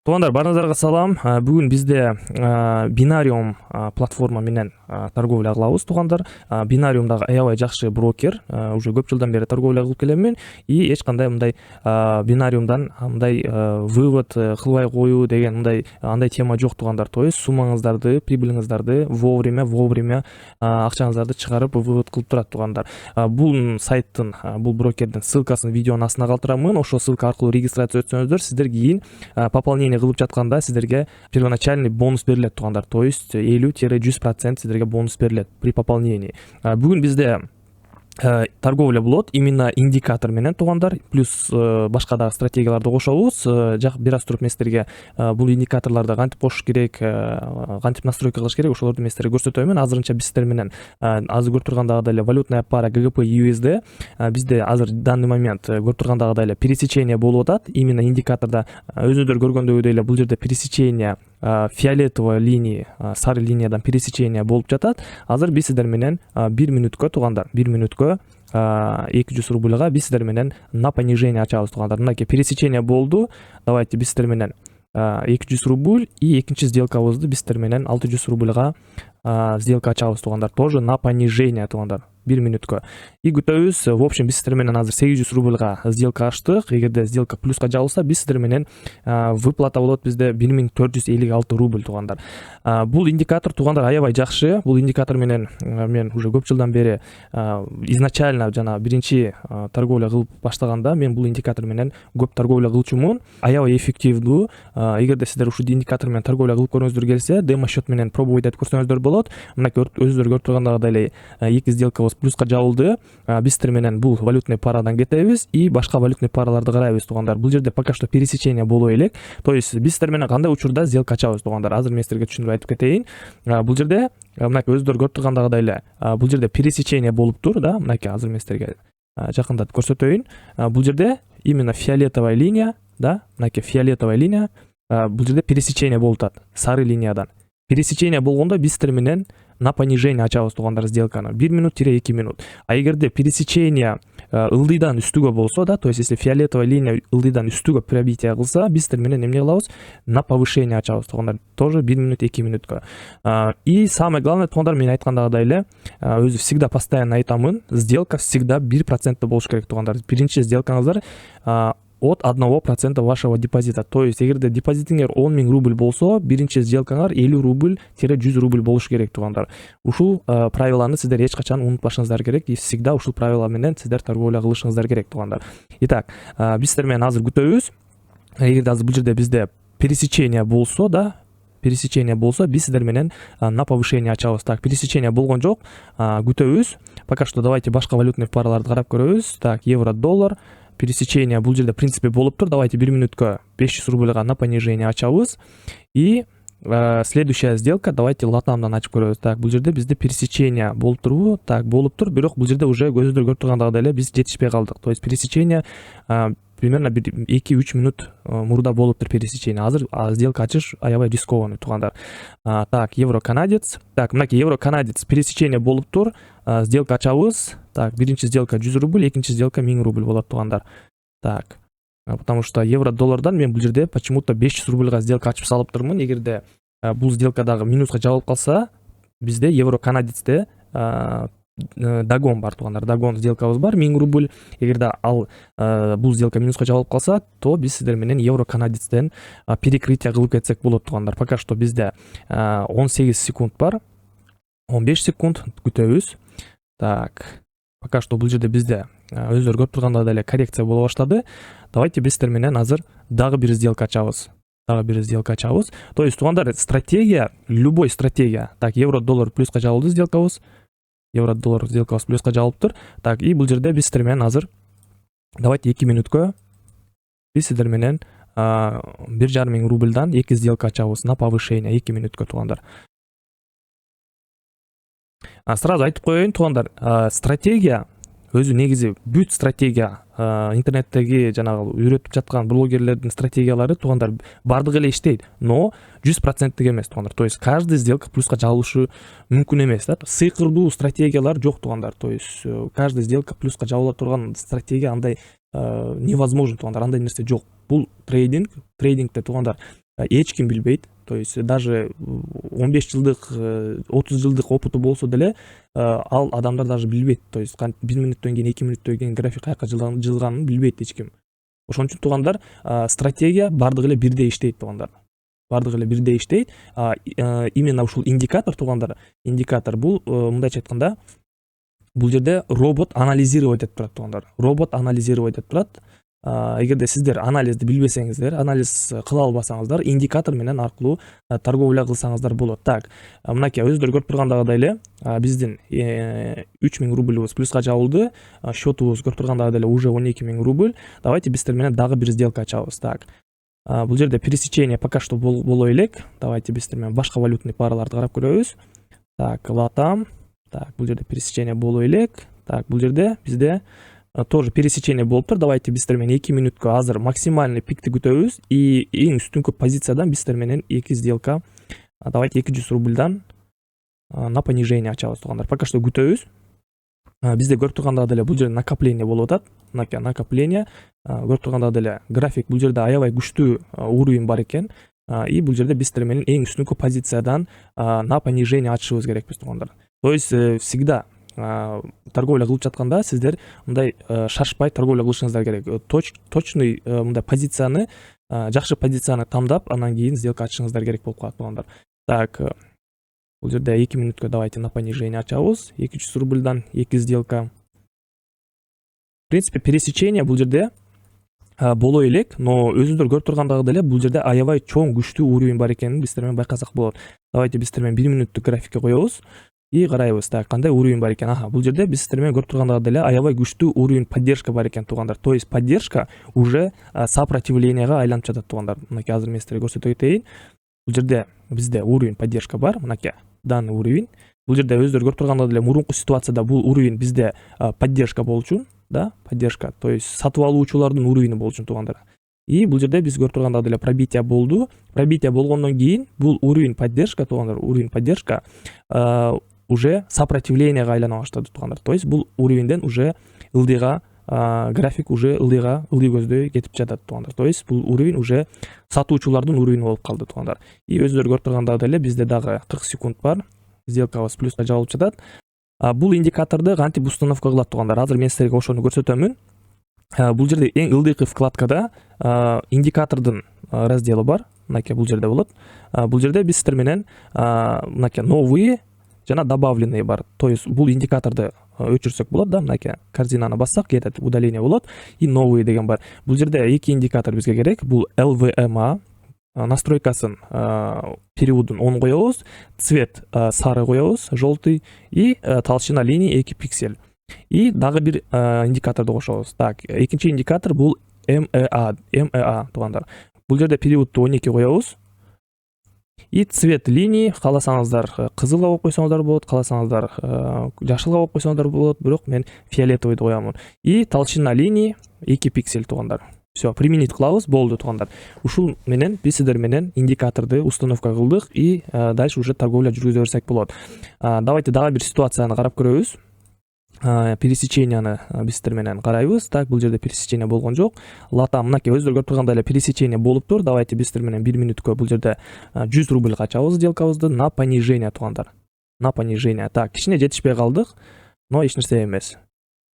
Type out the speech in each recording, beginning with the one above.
Туугандар, барыңыздарга салам. Бүгүн бизде Бинариум платформа менен торговля кылабыз, туугандар. Бинариум дагы аябай жакшы брокер. Уже көп жылдан бери торговля кылып келемин и эч кандай мындай Бинариумдан мындай вывод кылбай коюу деген андай тема жок, туугандар. То есть суммаңыздарды, прибылиңыздарды вовремя акчаңыздарды чыгарып вывод кылып турат, туугандар. Бул сайттын, бул брокердин ссылкасын видеонун астына калтырамын. Ошол ссылка аркылуу регистрация өтсөңүздөр, сиздер кийин пополнение кылып жатканда сиздерге первоначальный бонус берилет, туугандар. То есть 50-100% сиздерге бонус берилет при пополнении. Бүгүн бизде торговля болот именно индикатор менен, туугандар. Плюс башка дагы стратегияларды кошобуз. Бир аз туруп мен сиздерге бул индикаторлорду кантип кошуш керек, кантип настройка кылыш керек, ошолорду мен сиздерге көрсөтөмүн. Азырынча биз сиздер менен азыр көрүп тургандагыдай эле валютная пара ГГП USD бизде азыр данный момент көрүп тургандагыдай эле пересечение болуп атат. Именно индикатордо өзүңүздөр көргөндөй эле бул жерде пересечение фиолетовый линия, сары линиядан пересечение болуп жатат. Азыр биз сиздер менен 1 мүнөткө, туугандар, 1 мүнөткө 200 рубльга биз сиздер менен на понижение ачабыз, туугандар. Мынакей пересечение болду. Давайте биз сиздер менен 200 рубль и экинчи сделкабызды биз сиздер менен 600 рубльга сделка ачабыз, туугандар. Тоже на понижение, туугандар. 1 мүнөткө. И күтөбүз. В общем, биз сиздер менен азыр 800 рубльга сделка ачтык. Эгерде сделка плюска жабылса, биз сиздер менен выплата болот бизде 1456 рубль, туугандар. Бул индикатор, туугандар, аябай жакшы. Бул индикатор менен мен уже көп жылдан бери изначально жана биринчи торговля кылып баштаганда мен бул индикатор менен көп торговля кылчумун. Аябай эффективдүү. Эгерде сиздер ушул индикатор менен торговля кылып көргүңүздөр келсе, демо счет менен пробовать этип көрсөңүздөр болот. Мынакей өзүңүздөр көрүп тургандагыдай эле 2 сделка плюска жабылды. Биз сиздер менен бул валютный парадан кетебиз и башка валютный параларды карайбыз, туугандар. Бул жерде пока что пересечение боло элек. То есть биз сиздер менен кандай учурда сделка ачабыз, туугандар. Азыр мен сиздерге түшүндүрүп айтып кетейин. Бул жерде мынакей өзүңүздөр көрүп тургандагыдай эле бул жерде пересечение болуп тур да. Мынакей азыр мен сиздерге жакындатып көрсөтөйүн. Бул жерде именно фиолетовая линия, да, мынакей фиолетовая линия. Бул жерде пересечение болуп атат сары линиядан. Пересечение болгондо биз сиздер менен на понижение ачабыз, туугандар, сделканы 1 мүнөт-2 мүнөт. А эгерде пересечение ылдыйдан үстүгө болсо, да, то есть если фиолетовая линия ылдыйдан үстүгө пробитие кылса, биз сиздер менен эмне кылабыз? На повышение ачабыз, туугандар. Тоже 1 мүнөт-2 мүнөткө. И самое главное, туугандар, мен айткандагыдай эле өзү всегда постоянно айтамын, сделка всегда 1% болуш керек, туугандар. Биринчи сделкаңыздар от 1% вашего депозита. То есть эгерде депозитиңер 10 000 рубль болсо, биринчи сделкаңар 50 рубль-100 рубль болуш керек, туугандар. Ушул правиланы сиздер эч качан унутпашыңыздар керек и всегда ушул правила менен сиздер торговля кылышыңыздар керек, туугандар. Итак, биз сиздер менен азыр күтөбүз. Эгерде азыр бул жерде бизде пересечение болсо, да, пересечение болсо, биз сиздер менен на повышение ачабыз. Так, пересечение болгон жок. Күтөбүз. Пока что давайте башка валютный параларды карап көрөбүз. Так, евро-доллар. Пересечение бул жерде в принципе болуп тур. Давайте 1 мүнөткө 500 рубльга на понижение ачабыз. И следующая сделка, давайте латамдан ачып көрөбүз. Так, бул жерде бизде пересечение болуп турбу? Так, болуп тур. Бирок бул жерде уже көздөр көрүп тургандагыдай эле биз жетишпей калдык. То есть пересечение примерно 2-3 мүнөт мурда болуптур пересечение. Азыр сделка ачыш аябай рискованный, туугандар. Так, евро-канадец. Так, мынакей евро-канадец пересечение болуп тур. Сделка ачабыз. Так, биринчи сделка 100 рубль, экинчи сделка 1000 рубль болот, туугандар. Так, потому что евро-доллардан мен бул жерде почему-то 500 рубльга сделка ачып салыптырмын. Эгерде бул сделка дагы минуска жабылып калса, бизде евро-канадецте дагон бар, туугандар. Дагон сделкабыз бар 1000 рубль. Эгерде бул сделка минуска жабылып калса, то биз сиздер менен евро-канадецтен перекрытие кылып кетсек болот, туугандар. Пока что бизде 18 секунд бар. 15 секунд күтөбүз. Так, пока что бул жерде бизде өздөр көрүп тургандагыдай эле коррекция боло баштады. Давайте биз сиздер менен азыр дагы бир сделка ачабыз. То есть, туугандар, стратегия, любой стратегия. Так, евро-доллар плюска жабылды сделкабыз. Евро-доллар сделкабыз плюска жабылыптыр. Так, и бул жерде биз сиздер менен азыр давайте 2 мүнөткө биз сиздер менен 1,5 миң рубльдан 2 сделка ачабыз на повышение 2 мүнөткө, туугандар. Сразу айтып коеюн, туугандар, стратегия өзү негизи бүт стратегия интернеттеги жанагы үйрөтүп жаткан блогерлердин стратегиялары, туугандар, бардыгы эле иштейт, но 100% эмес, туугандар. То есть каждый сделка плюска жабылышы мүмкүн эмес, да. Сыйкырдуу стратегиялар жок, туугандар. То есть каждый сделка плюска жабыла турган стратегия андай невозможно, туугандар. Андай нерсе жок. Бул трейдингте, туугандар, эч ким билбейт. То есть даже 15 жылдык 30 жылдык опыту болсо деле ал адамдар даже билбейт. То есть 1 мүнөттөн кийин 2 мүнөттөн кийин график каяка жылганын билбейт эч ким. Ошон үчүн туугандар стратегия бардыгы эле бирдей иштейт туугандар. Бардыгы эле бирдей иштейт. Именно ушул индикатор туугандар, индикатор бул мындайча айтканда бул жерде робот анализировать этип турат туугандар. Робот анализировать этип турат. Эгерде сиздер анализди билбесеңиздер, анализ кыла албасаңыздар, индикатор менен аркылуу торговля кылсаңыздар болот. Так, мынакей өздөрү көрүп тургандагыдай эле биздин 3000 рубльбуз плюска жабылды, счетубуз көрүп тургандагыдай эле уже 12000 рубль. Давайте биздер менен дагы бир сделка ачабыз. Так, бул жерде пересечение пока что боло элек. Давайте биздер менен башка валютный параларды карап көрөбүз. Так, латам. Так, бул жерде пересечение боло элек. Так, бул жерде бизде тоже пересечение болуптур. Давайте биздер менен 2 мүнөткө азыр максимальный пикти күтөбүз и эң үстүнкү позициядан биздер менен 2 сделка. Давайте 200 рубльдан на понижение ачабыз туугандар. Пока что күтөбүз. Бизде көрүп тургандагыдай эле бул жерде накопление болуп атат. Мынакей накопление. Көрүп тургандагыдай эле график бул жерде аябай күчтүү уровень бар экен. И бул жерде биздер менен эң үстүнкү позициядан на понижение ачышыбыз керекпиз туугандар. То есть всегда торговля кылып жатканда сиздер мындай шашпай торговля кылышыңыздар керек. Точный мындай позицияны, жакшы позицияны тандап, анан кийин сделка ачышыңыздар керек болуп калат туугандар. Так, бул жерде 2 мүнөткө давайте на понижение ачабыз. 200 рубльдан 2 сделка. В принципе, пересечение бул жерде боло элек, но өзүңүздөр көрүп тургандагыдай эле бул жерде аябай чоң күчтүү уровень бар экенин биздер менен байкасак болот. Давайте биздер менен 1 мүнөттүк графикке коебуз. И карайбыз. Так, кандай уровень бар экен? Бул жерде биздер менен көрүп тургандагыдай эле аябай күчтүү уровень поддержка бар экен туугандар. То есть поддержка уже сопротивлениега айланып жатат туугандар. Мынакей азыр мен сиздерге көрсөтө кетейин. Бул жерде бизде уровень поддержка бар. Мынакей данный уровень. Бул жерде өздөрү көрүп тургандагыдай эле мурунку ситуацияда бул уровень бизде поддержка болчу, да? Поддержка. То есть сатып алуучулардын уровени болчу туугандар. И бул жерде биз көрүп тургандагыдай эле пробитие болду. Пробитие болгондон кийин бул уровень поддержка туугандар, уровень поддержка уже сопротивлениега айлана баштады туугандар. То есть бул уровеньден уже ылдыйга график уже ылдый көздөй кетип жатат туугандар. То есть бул уровень уже сатуучулардын уровени болуп калды туугандар. И өздөрү көрүп тургандагыдай эле бизде дагы 40 секунд бар. Сделкабыз плюска жабылып жатат. Бул индикаторду кантип установка кылат туугандар? Азыр мен силерге ошону көрсөтөмүн. Бул жерде эң ылдыйкы вкладкада индикатордун разделы бар. Мынакей бул жерде болот. Бул жерде биз сиздер менен мынакей новые жана добавленные бар. То есть бул индикаторду өчүрсөк болот да, мынакей корзинаны бассак кетет, удаление болот и новые деген бар. Бул жерде эки индикатор бизге керек. Бул LVMA настройкасын периодун 10 коебуз, цвет сары коебуз, желтый и толщина линий 2 пиксель. И дагы бир индикаторду кошобуз. Так, экинчи индикатор бул MEA туугандар. Бул жерде периодду 12 коебуз. И цвет линий кааласаңыздар кызылга коюп койсоңуздар болот, кааласаңыздар жашылга коюп койсоңуздар болот, бирок мен фиолетовыйды коямын. И толщина линий 2 пиксель туугандар. Все, применить кылабыз, болду туугандар. Ушул менен биз сиздер менен индикаторду установка кылдык и дальше уже торговля жүргүзө берсек болот. Давайте дагы бир ситуацияны карап көрөбүз. Пересеченияны биз сиздер менен карайбыз. Так, бул жерде пересечение болгон жок. Латам мынакей өздөрү көрүп тургандай эле пересечение болуптур. Давайте биз сиздер менен 1 мүнөткө бул жерде 100 рубль качабыз сделкабызды на понижение туугандар. На понижение. Так, кичине жетишпей калдык, но эч нерсе эмес.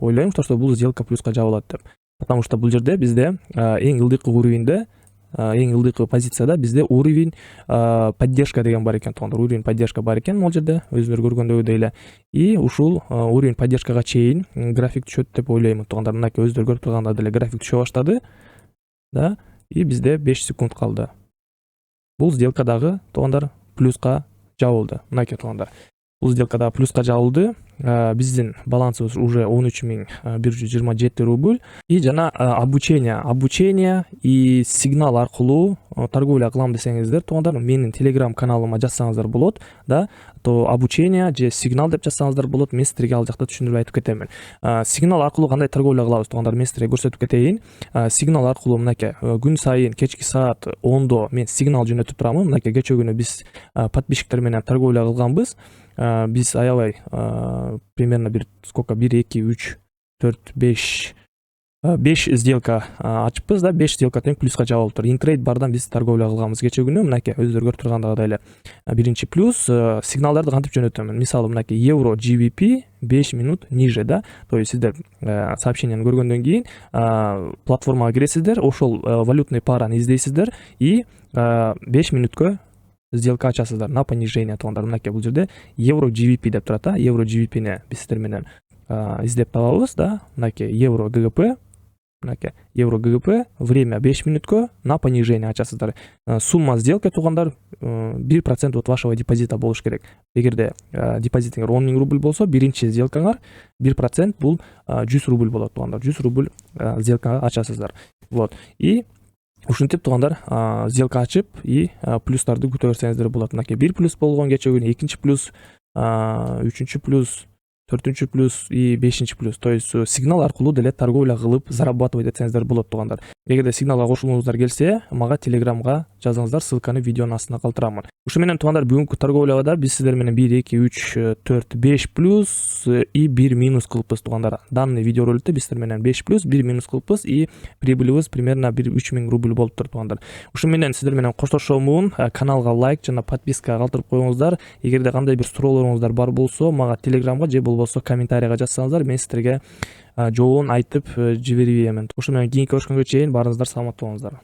Ойлойм, что бул сделка плюска жабылат деп. Потому что бул жерде бизде эң ылдыйкы уровеньде, эң ылдыйкы позицияда бизде уровень поддержка деген бар экен туугандар. Уровень поддержка бар экен бул жерде, өзүңөр көргөндөй эле. И ушул уровень поддержкага чейин график түшөт деп ойлойм туугандар. Мынакей өздөрү көрүп тургандай эле график түшө баштады. Да, и бизде 5 секунд калды. Бул сделка дагы туугандар плюска жабылды. Мынакей туугандар. Бул сделка дагы плюска жабылды. Биздин балансыбыз уже 13127 рубль. И жана обучение и сигнал аркылуу торговля кылам десеңиздер туугандар, менин телеграм каналыма жазсаңыздар болот, да, то обучение же сигнал деп жазсаңыздар болот. Мен сиздерге ал жакта түшүндүрүп айтып кетемин. Сигнал аркылуу кандай торговля кылабыз туугандар, мен сиздерге көрсөтүп кетейин. Сигнал аркылуу мынакей күн сайын кечки саат 10до мен сигнал жөнөтүп турамын. Мынакей кечээ күнү биз подписчиктер менен торговля кылганбыз. Биз аябай примерно 1, 2, 3, 4, 5 5 сделка ачыппыз да, 5 сделка тең плюска жабылып тур. Интрейд бардан биз торговля кылганбыз кече күнү. Мынакей өздөрү көрүп тургандагыдай эле биринчи плюс. Сигналдарды кантип жөнөтөмүн? Мисалы мынакей евро GBP 5 минут ниже да. То есть сиздер сообщенияны көргөндөн кийин платформага киресиздер, ошол валютный параны издейсиздер и 5 минуткө сделка ачасыздар на понижение туугандар. Мынакей бул жерде евро GBP деп турат да. Евро GBP-ни биз сиздер менен издеп табабыз да. Мынакей евро ГГП, мынакей евро ГГП, время 5 минуткө на понижение ачасыздар. Сумма сделки туугандар 1% от вашего депозита болуш керек. Эгерде депозитиңер 10 000 рубль болсо, биринчи сделкаңар 1% бул 100 рубль болот туугандар. 100 рубль сделка ачасыздар. Вот. И ушинтип туугандар сделка ачып и плюстарды күтө берсеңиздер болот. Мынакей 1 плюс болгон кече күнү, 2 плюс, 3 плюс, 4 плюс и 5 плюс. То есть сигнал аркылуу деле торговля кылып зарабатывать этсеңиздер болот туугандар. Эгерде сигналга кошулууңуздар келсе, мага телеграмга жазыңыздар, ссылканы видеонун астына калтырамын. Ушу менен туугандар бүгүнкү торговляда биз сиздер менен 1 2 3 4 5 плюс и 1 минус кылыппыз туугандар. Данный видеороликте биз сиздер менен 5 плюс 1 минус кылыппыз и прибылыбыз примерно 3000 рубль болуптур туугандар. Ушу менен сиздер менен коштошомун. Каналга лайк жана подписка калтырып коюңуздар. Эгерде кандай бир суроолоруңуздар бар болсо, мага телеграмга же болбосо комментарийга жазсаңыздар, мен сиздерге жообун айтып жиберип беремин. Ошо менен кийинки көрүшкөнгө чейин баарыңыздар саламат болуңуздар.